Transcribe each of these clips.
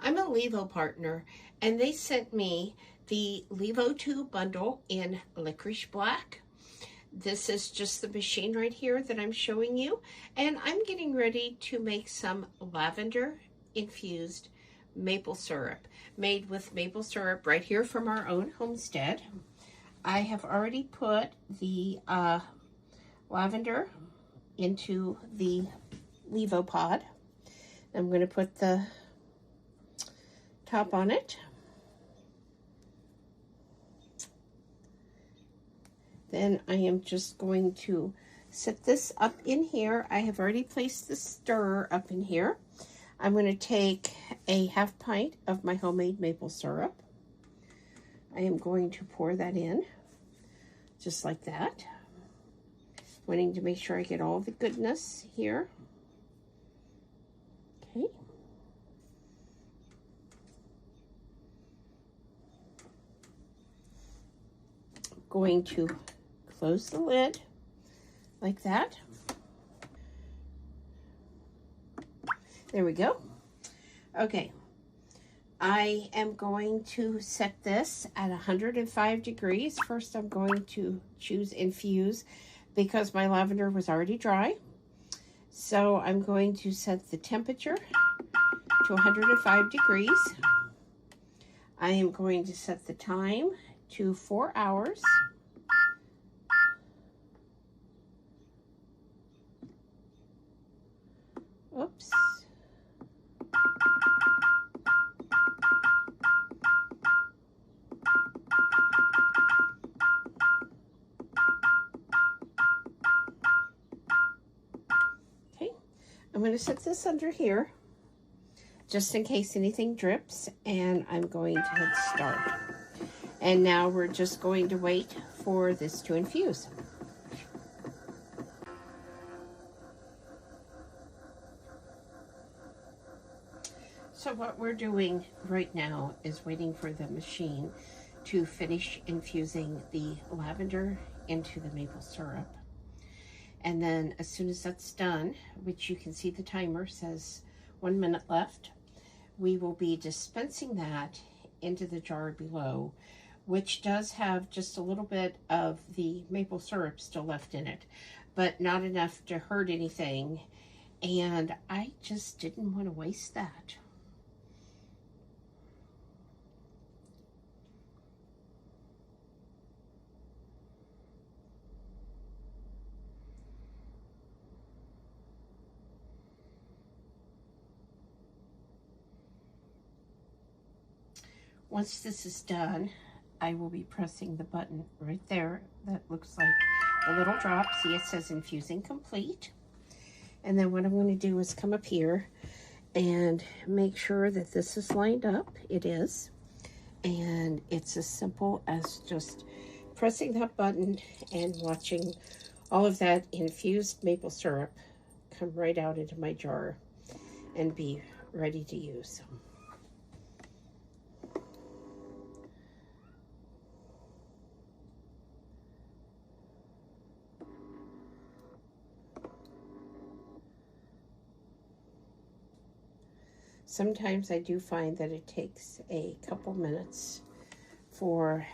I'm a LEVO partner, and they sent me the LEVO II bundle in licorice black. This is just the machine right here that I'm showing you, and I'm getting ready to make some lavender infused maple syrup, made with maple syrup right here from our own Homestead. I have already put the lavender into the LEVO pod. I'm going to put the top on it. Then I am just going to set this up in here. I have already placed the stirrer up in here. I'm going to take a half pint of my homemade maple syrup. I am going to pour that in, just like that. Wanting to make sure I get all the goodness here. Okay. Going to close the lid like that. There we go. Okay. I am going to set this at 105 degrees. First, I'm going to choose infuse because my lavender was already dry. So I'm going to set the temperature to 105 degrees. I am going to set the time to 4 hours. Oops. Okay, I'm going to set this under here just in case anything drips, and I'm going to hit start. And now we're just going to wait for this to infuse. So what we're doing right now is waiting for the machine to finish infusing the lavender into the maple syrup. And then as soon as that's done, which you can see the timer says 1 minute left, we will be dispensing that into the jar below, which does have just a little bit of the maple syrup still left in it, but not enough to hurt anything. And I just didn't want to waste that. Once this is done, I will be pressing the button right there. That looks like a little drop. See, it says infusing complete. And then what I'm going to do is come up here and make sure that this is lined up. It is. And it's as simple as just pressing that button and watching all of that infused maple syrup come right out into my jar and be ready to use. Sometimes I do find that it takes a couple minutes for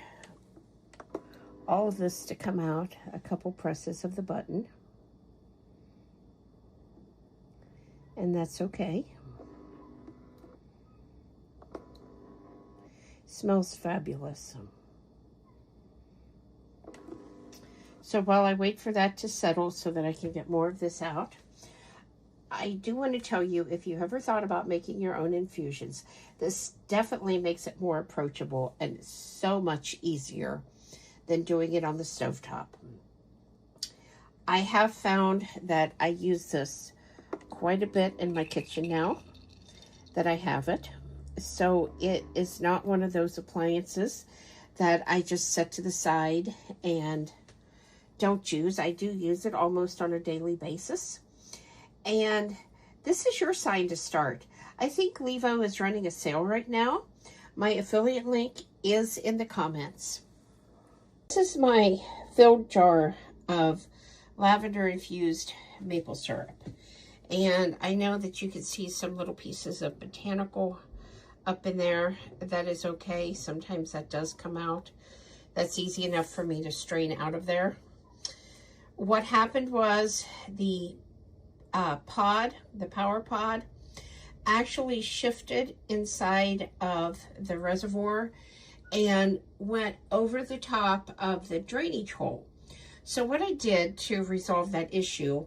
all of this to come out, a couple presses of the button, and that's okay. Smells fabulous. So while I wait for that to settle so that I can get more of this out, I do want to tell you, if you ever thought about making your own infusions, this definitely makes it more approachable and so much easier than doing it on the stovetop. I have found that I use this quite a bit in my kitchen now that I have it. So it is not one of those appliances that I just set to the side and don't use. I do use it almost on a daily basis. And this is your sign to start. I think LEVO is running a sale right now. My affiliate link is in the comments. This is my filled jar of lavender infused maple syrup. And I know that you can see some little pieces of botanical up in there, that is okay. Sometimes that does come out. That's easy enough for me to strain out of there. What happened was the power pod, actually shifted inside of the reservoir and went over the top of the drainage hole. So what I did to resolve that issue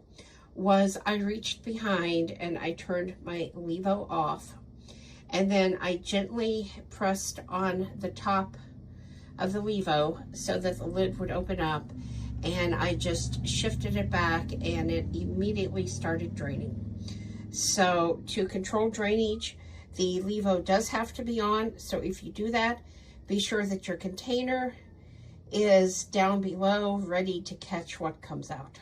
was I reached behind and I turned my LEVO off, and then I gently pressed on the top of the LEVO so that the lid would open up, and I just shifted it back and it immediately started draining. So to control drainage, the LEVO does have to be on. So if you do that, be sure that your container is down below, ready to catch what comes out.